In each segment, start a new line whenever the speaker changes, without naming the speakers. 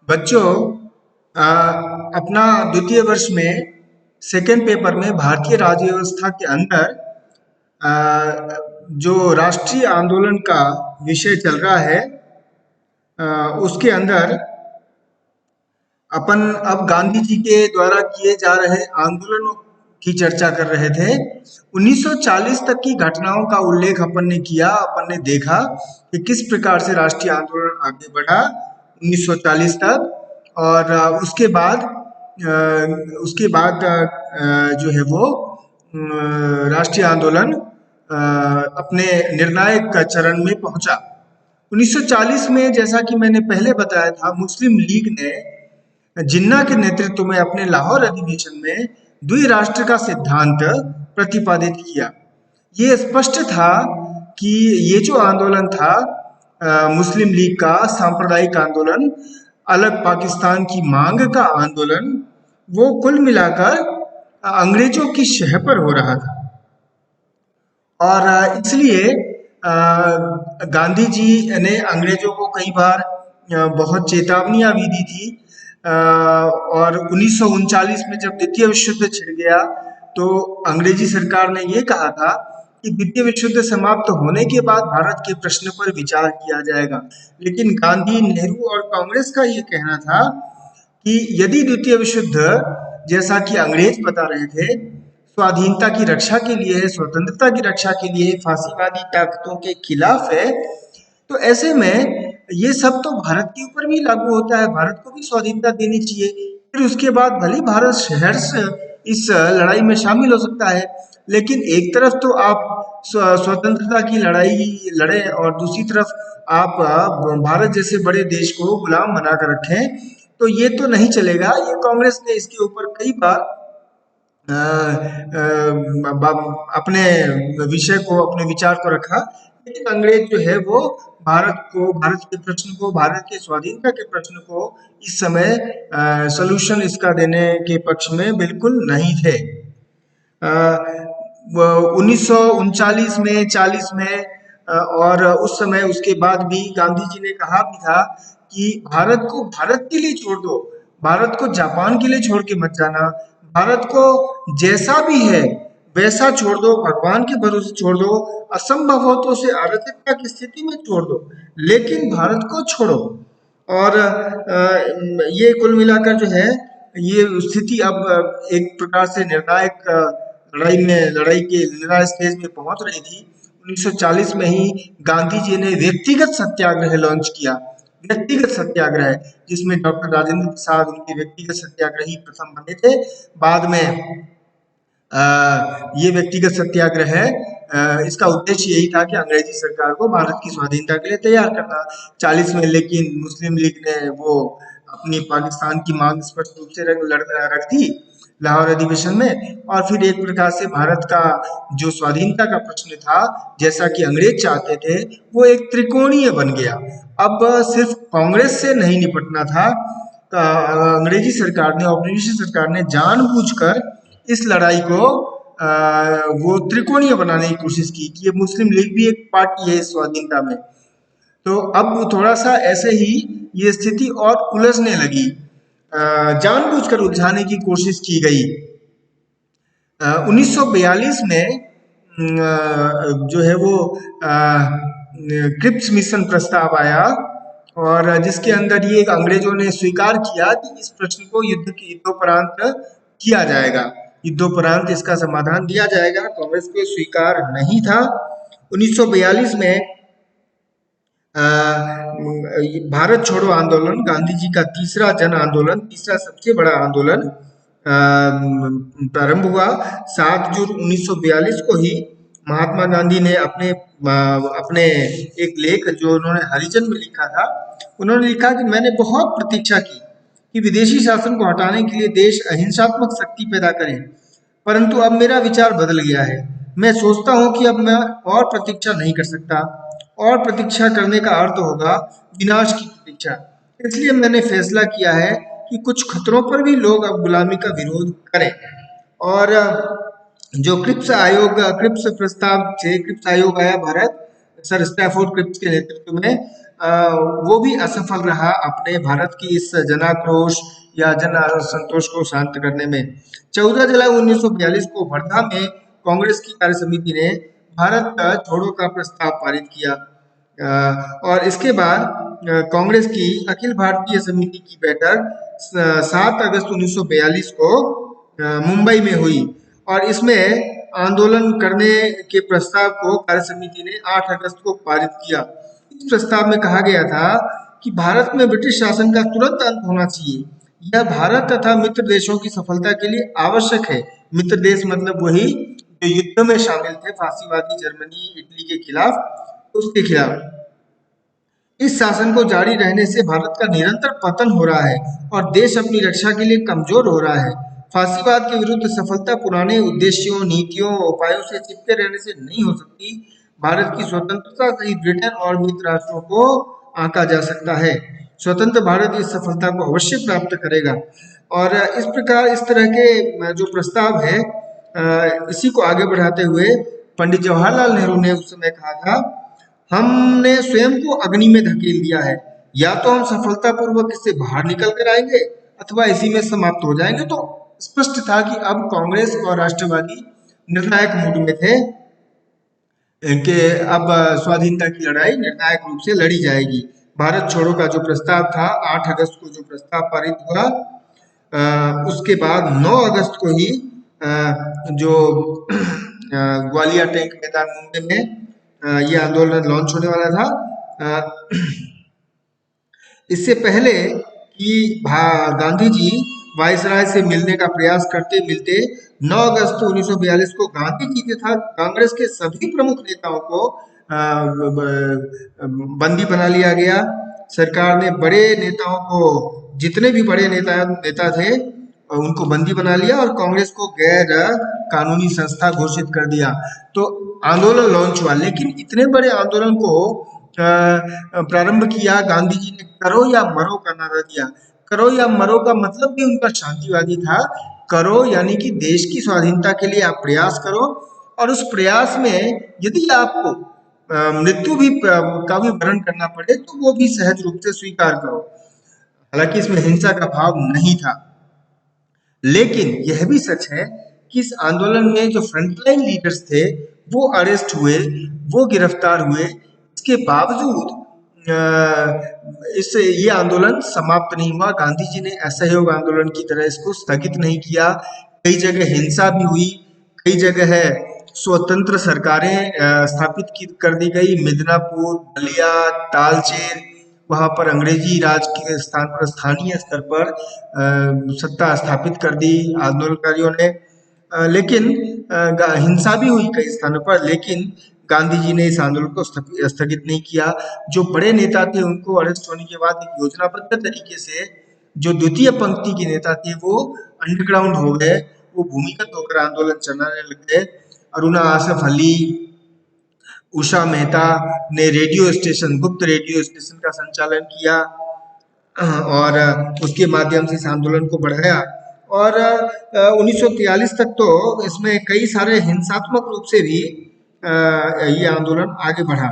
बच्चों, अ, अपना द्वितीय वर्ष में सेकेंड पेपर में भारतीय राज्य व्यवस्था के अंदर जो राष्ट्रीय आंदोलन का विषय चल रहा है, अ, उसके अंदर अपन अब गांधी जी के द्वारा किए जा रहे आंदोलनों की चर्चा कर रहे थे। 1940 तक की घटनाओं का उल्लेख अपन ने किया। अपन ने देखा कि किस प्रकार से राष्ट्रीय आंदोलन आगे बढ़ा 1940 तक, और उसके बाद जो है वो राष्ट्रीय आंदोलन अपने निर्णायक चरण में पहुंचा। 1940 में, जैसा कि मैंने पहले बताया था, मुस्लिम लीग ने जिन्ना के नेतृत्व में अपने लाहौर अधिवेशन में द्विराष्ट्र का सिद्धांत प्रतिपादित किया। ये स्पष्ट था कि ये जो आंदोलन था, मुस्लिम लीग का सांप्रदायिक आंदोलन, अलग पाकिस्तान की मांग का आंदोलन, वो कुल मिलाकर अंग्रेजों की शह पर हो रहा था। और इसलिए गांधी जी ने अंग्रेजों को कई बार बहुत चेतावनियां भी दी थी। और 1939 में जब द्वितीय विश्व युद्ध छिड़ गया तो अंग्रेजी सरकार ने ये कहा था कि द्वितीय विश्व युद्ध समाप्त होने के बाद भारत के प्रश्न पर विचार किया जाएगा। लेकिन गांधी, नेहरू और कांग्रेस का ये कहना था कि यदि द्वितीय विश्व युद्ध, जैसा कि अंग्रेज बता रहे थे, स्वाधीनता की रक्षा के लिए है, स्वतंत्रता की रक्षा के लिए, फांसीवादी ताकतों के खिलाफ है, तो ऐसे में ये सब तो भारत के ऊपर भी लागू होता है। भारत को भी स्वाधीनता देनी चाहिए। फिर उसके बाद भले भारत शहर से इस लड़ाई में शामिल हो सकता है, लेकिन एक तरफ तो आप स्वतंत्रता की लड़ाई लड़े और दूसरी तरफ आप भारत जैसे बड़े देश को गुलाम बना कर रखें, तो ये तो नहीं चलेगा। ये कांग्रेस ने इसके ऊपर कई बार अपने विषय को, अपने विचार को रखा। लेकिन अंग्रेज जो है वो भारत के प्रश्न को, भारत के स्वाधीनता के प्रश्न को इस समय सॉल्यूशन इसका देने के पक्ष में बिल्कुल नहीं थे। 1939 में, 40 में, और उस समय उसके बाद भी गांधी जी ने कहा भी था कि भारत को भारत के लिए छोड़ दो, भारत को जापान के लिए छोड़ के मत जाना, भारत को जैसा भी है वैसा छोड़ दो, भगवान के भरोसे छोड़ दो, असंभव हो तो उसे अराजकता की स्थिति में छोड़ दो, लेकिन भारत को छोड़ो। और ये कुल मिलाकर जो है, ये स्थिति अब एक प्रकार से निर्णायक लड़ाई के निर्णायक स्टेज में पहुंच रही थी। 1940 में ही गांधी जी ने व्यक्तिगत सत्याग्रह लॉन्च किया। व्यक्तिगत सत्याग्रह, जिसमें डॉक्टर राजेंद्र प्रसाद उनके व्यक्तिगत सत्याग्रही प्रथम बने थे। बाद में ये व्यक्तिगत सत्याग्रह है, इसका उद्देश्य यही था कि अंग्रेजी सरकार को भारत की स्वाधीनता के लिए तैयार करना। 40 में लेकिन मुस्लिम लीग ने वो अपनी पाकिस्तान की मांग स्पष्ट रूप से रख दी लाहौर अधिवेशन में, और फिर एक प्रकार से भारत का जो स्वाधीनता का प्रश्न था, जैसा कि अंग्रेज चाहते थे, वो एक त्रिकोणीय बन गया। अब सिर्फ कांग्रेस से नहीं निपटना था। अंग्रेजी सरकार ने, औपनिवेशिक सरकार ने जानबूझकर इस लड़ाई को वो त्रिकोणीय बनाने की कोशिश की कि ये मुस्लिम लीग भी एक पार्टी है इस स्वाधीनता में। तो अब थोड़ा सा ऐसे ही ये स्थिति और उलझने लगी, जानबूझकर उलझाने की कोशिश की गई। 1942 में जो है वो क्रिप्स मिशन प्रस्ताव आया, और जिसके अंदर ये अंग्रेजों ने स्वीकार किया कि इस प्रश्न को युद्धोपरांत किया जाएगा, युद्धोपरांत इसका समाधान दिया जाएगा। कांग्रेस को स्वीकार नहीं था। 1942 में भारत छोड़ो आंदोलन, गांधी जी का तीसरा जन आंदोलन, तीसरा सबसे बड़ा आंदोलन प्रारंभ हुआ। 7 जून 1942 को ही महात्मा गांधी ने अपने एक लेख जो उन्होंने हरिजन में लिखा था, उन्होंने लिखा कि मैंने बहुत प्रतीक्षा की कि विदेशी शासन को हटाने के लिए देश अहिंसात्मक शक्ति पैदा करे, परंतु अब मेरा विचार बदल गया है। मैं सोचता हूँ कि अब मैं और प्रतीक्षा नहीं कर सकता, और प्रतीक्षा करने का अर्थ होगा विनाश की प्रतीक्षा। इसलिए मैंने फैसला किया है कि कुछ खतरों पर भी लोग अब गुलामी का विरोध करें। और जो क्रिप्स प्रस्ताव से क्रिप्स आयोग आया भारत, सर स्टैफोर्ड क्रिप्स के नेतृत्व में, वो भी असफल रहा अपने भारत की इस जनाक्रोश या जन असंतोष को शांत करने में। 14 जुलाई 1942 को वर्धा में कांग्रेस की कार्य समिति ने भारत छोड़ो का प्रस्ताव पारित किया। और इसके बाद कांग्रेस की अखिल भारतीय समिति की बैठक 7 अगस्त 1942 को मुंबई में हुई और इसमें आंदोलन करने के प्रस्ताव को कार्य समिति ने 8 अगस्त को पारित किया। इस प्रस्ताव में कहा गया था कि भारत में ब्रिटिश शासन का तुरंत अंत होना चाहिए। यह भारत तथा मित्र देशों की सफलता के लिए आवश्यक है। मित्र देश मतलब वही जो युद्ध में शामिल थे, फांसीवादी जर्मनी, इटली के खिलाफ, उसके खिलाफ। इस शासन को जारी रहने से भारत का निरंतर पतन हो रहा है और देश अपनी रक्षा के लिए कमजोर हो रहा है। फांसीवाद के विरुद्ध सफलता पुराने उद्देश्यों, नीतियों, उपायों से चिपके रहने से नहीं हो सकती। भारत की स्वतंत्रता से ही ब्रिटेन और मित्र राष्ट्रों को आंका जा सकता है। स्वतंत्र भारत इस सफलता को अवश्य प्राप्त करेगा। और इस प्रकार इस तरह के जो प्रस्ताव है, इसी को आगे बढ़ाते हुए पंडित जवाहरलाल नेहरू ने उस समय कहा था, हमने स्वयं को अग्नि में धकेल दिया है। या तो हम सफलतापूर्वक इससे बाहर निकल कर आएंगे अथवा इसी में समाप्त हो जाएंगे। तो स्पष्ट था कि अब कांग्रेस और राष्ट्रवादी निर्णायक मूड में थे कि अब स्वाधीनता की लड़ाई निर्णायक रूप से लड़ी जाएगी। भारत छोड़ो का जो प्रस्ताव था, 8 अगस्त को जो प्रस्ताव पारित हुआ, उसके बाद 9 अगस्त को ही जो ग्वालियर टैंक मैदान मुंबई में ये आंदोलन लॉन्च होने वाला था। इससे पहले कि गांधी जी वायसराय से मिलने का प्रयास करते मिलते 9 अगस्त 1942 को गांधी जी तथा कांग्रेस के सभी प्रमुख नेताओं को बंदी बना लिया गया। सरकार ने बड़े नेताओं को, जितने भी बड़े नेता थे, उनको बंदी बना लिया और कांग्रेस को गैर कानूनी संस्था घोषित कर दिया। तो आंदोलन लॉन्च हुआ, लेकिन इतने बड़े आंदोलन को प्रारंभ किया गांधी जी ने करो या मरो का नारा दिया। करो या मरो का मतलब भी उनका शांतिवादी था। करो यानी कि देश की स्वाधीनता के लिए आप प्रयास करो और उस प्रयास में यदि आपको मृत्यु भी का भी वरण करना पड़े तो वो भी सहज रूप से स्वीकार करो। हालांकि इसमें हिंसा का भाव नहीं था, लेकिन यह भी सच है कि इस आंदोलन में जो फ्रंटलाइन लीडर्स थे वो अरेस्ट हुए, वो गिरफ्तार हुए। इसके बावजूद ये आंदोलन समाप्त नहीं हुआ। गांधी जी ने असहयोग आंदोलन की तरह इसको स्थगित नहीं किया। कई जगह हिंसा भी हुई, कई जगह स्वतंत्र सरकारें स्थापित कर दी गई। मिदनापुर, बलिया, तालचेर, वहां पर अंग्रेजी राज के स्थान पर स्थानीय स्तर पर सत्ता स्थापित कर दी आंदोलनकारियों ने। लेकिन हिंसा भी हुई कई स्थानों पर, लेकिन गांधी जी ने इस आंदोलन को स्थगित नहीं किया। जो बड़े नेता थे उनको अरेस्ट होने के बाद एक योजनाबद्ध तरीके से जो द्वितीय पंक्ति के नेता थे वो अंडरग्राउंड हो गए, वो भूमिगत होकर आंदोलन चलाने लग गए। अरुणा आसफ अली, उषा मेहता ने रेडियो स्टेशन, गुप्त रेडियो स्टेशन का संचालन किया और उसके माध्यम से इस आंदोलन को बढ़ाया। और 1943 तक तो इसमें कई सारे हिंसात्मक रूप से भी ये आंदोलन आगे बढ़ा।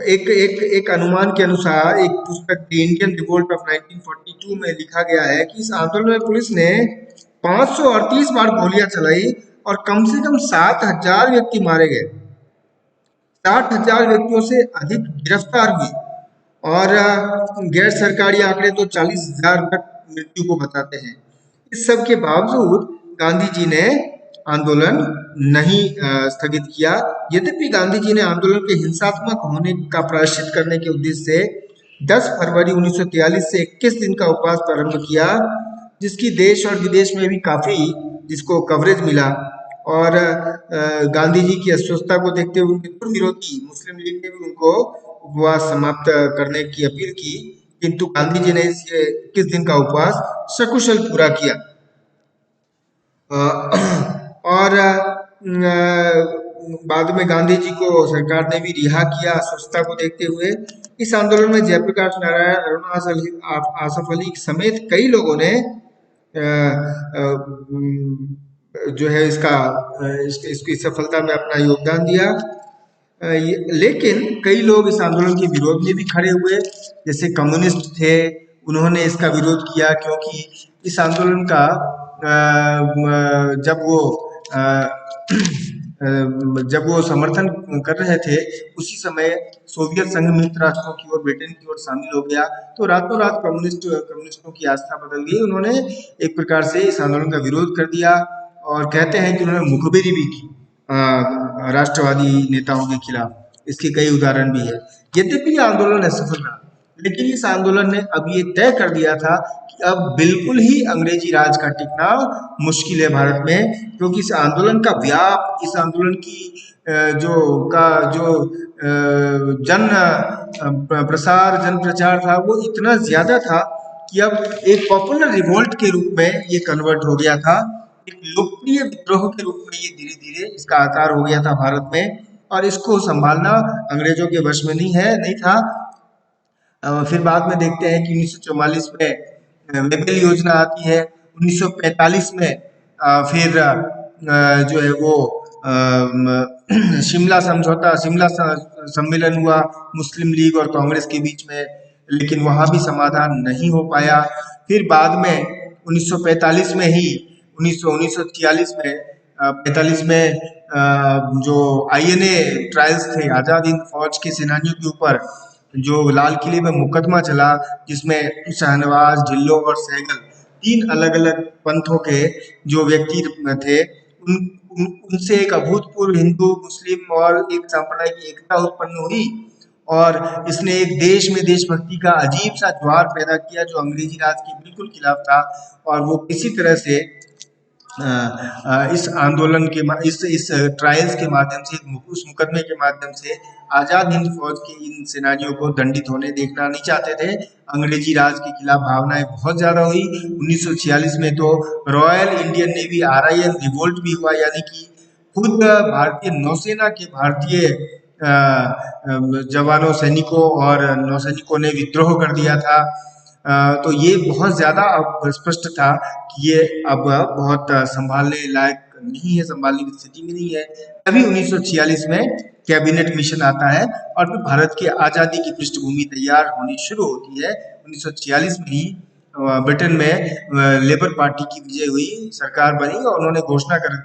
एक अनुमान के अनुसार एक पुस्तक द इंडियन रिवोल्ट ऑफ 1942 में लिखा गया है कि इस आंदोलन में पुलिस ने 538 बार गोलियां चलाई और कम से कम 7,000 व्यक्ति मारे गए। 60,000 व्यक्तियों से अधिक गिरफ्तार हुए और गैर सरकारी आंकड़े तो 40,000 तक मृत्यु को बताते हैं। इस सब के बावजूद गांधी जी ने आंदोलन नहीं स्थगित किया। यद्यपि गांधी जी ने आंदोलन के हिंसात्मक होने का प्रायश्चित करने के उद्देश्य से 10 फरवरी 1943 से 21 दिन का उपवास प्रारंभ किया, जिसकी देश और विदेश में भी काफी जिसको कवरेज मिला। और गांधी जी की अस्वस्थता को देखते हुए उनके विरोधी मुस्लिम लीग ने भी उनको उपवास समाप्त करने की अपील की, किंतु गांधी जी ने इस 21 दिन का उपवास सकुशल पूरा किया। और बाद में गांधी जी को सरकार ने भी रिहा किया अस्वस्थता को देखते हुए। इस आंदोलन में जयप्रकाश नारायण, अरुणा आसफ अली समेत कई लोगों ने जो है इसकी सफलता में अपना योगदान दिया। लेकिन कई लोग इस आंदोलन के विरोध में भी खड़े हुए, जैसे कम्युनिस्ट थे, उन्होंने इसका विरोध किया क्योंकि इस आंदोलन का जब वो अ, जब वो समर्थन कर रहे थे, उसी समय सोवियत संघ मित्र राष्ट्रों की ओर, ब्रिटेन की ओर शामिल हो गया, तो रातों रात कम्युनिस्टों की आस्था बदल गई। उन्होंने एक प्रकार से इस आंदोलन का विरोध कर दिया और कहते हैं कि उन्होंने मुखबिरी भी की राष्ट्रवादी नेताओं के खिलाफ। इसके कई उदाहरण भी है। यद्यपि ये आंदोलन असफल रहा, लेकिन इस आंदोलन ने अब ये तय कर दिया था कि अब बिल्कुल ही अंग्रेजी राज का टिकना मुश्किल है भारत में, क्योंकि इस आंदोलन का व्याप, इस आंदोलन की जो जन प्रसार, जन प्रचार था, वो इतना ज्यादा था कि अब एक पॉपुलर रिवोल्ट के रूप में ये कन्वर्ट हो गया था। एक लोकप्रिय विद्रोह के रूप में ये धीरे धीरे इसका आकार हो गया था भारत में, और इसको संभालना अंग्रेजों के वश में नहीं था। फिर बाद में देखते हैं कि 1944 में मेबेल योजना आती है। 1945 में फिर जो है वो शिमला समझौता, शिमला सम्मेलन हुआ मुस्लिम लीग और कांग्रेस के बीच में, लेकिन वहां भी समाधान नहीं हो पाया। फिर बाद में 1945 में ही 1946 में 45 में जो आईएनए ट्रायल्स थे, आजाद हिंद फौज के सेनानियों के ऊपर, जो लाल किले में मुकदमा चला, जिसमें शाहनवाज, ढिल्लो और सहगल, तीन अलग अलग पंथों के जो व्यक्ति थे, उनसे एक अभूतपूर्व हिंदू, मुस्लिम और एक सांप्रदायिक एकता उत्पन्न हुई, और इसने एक देश में देशभक्ति का अजीब सा ज्वार पैदा किया जो अंग्रेजी राज के बिल्कुल खिलाफ था। और वो किसी तरह से इस आंदोलन के इस ट्रायल्स के माध्यम से, उस मुकदमे के माध्यम से आजाद हिंद फौज के इन सेनानियों को दंडित होने देखना नहीं चाहते थे। अंग्रेजी राज के खिलाफ भावनाएं बहुत ज्यादा हुई। 1946 में तो royal Indian navy RIN revolt भी हुआ, यानी कि खुद भारतीय नौसेना के भारतीय जवानों, सैनिकों और नौसैनिकों ने विद्रोह कर दिया था। तो ये बहुत ज्यादा अब स्पष्ट था कि ये अब बहुत संभालने लायक नहीं है, संभालने की स्थिति में नहीं है। तभी 1946 में कैबिनेट मिशन आता है और फिर भारत की आजादी की पृष्ठभूमि तैयार होनी शुरू होती है। 1946 में ही ब्रिटेन में लेबर पार्टी की विजय हुई, सरकार बनी और उन्होंने घोषणा कर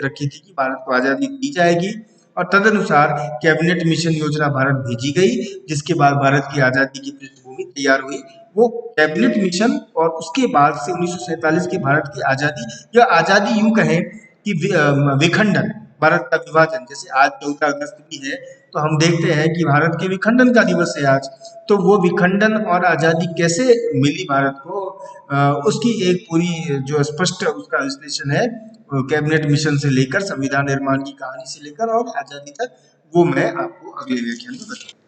रखी थी कि भारत को आजादी दी जाएगी, और तदनुसार कैबिनेट मिशन योजना भारत भेजी गई, जिसके बाद भारत की आजादी की पृष्ठभूमि तैयार हुई। वो कैबिनेट मिशन और उसके बाद से 1947 की भारत की आजादी, या आजादी यूं कहें कि विखंडन, भारत का विभाजन, जैसे आज 14 अगस्त भी है, तो हम देखते हैं कि भारत के विखंडन का दिवस है आज। तो वो विखंडन और आजादी कैसे मिली भारत को, उसकी एक पूरी जो स्पष्ट उसका विश्लेषण है, कैबिनेट मिशन से लेकर संविधान निर्माण की कहानी से लेकर और आजादी तक, वो मैं आपको अगले व्याख्यान में बताऊंगा।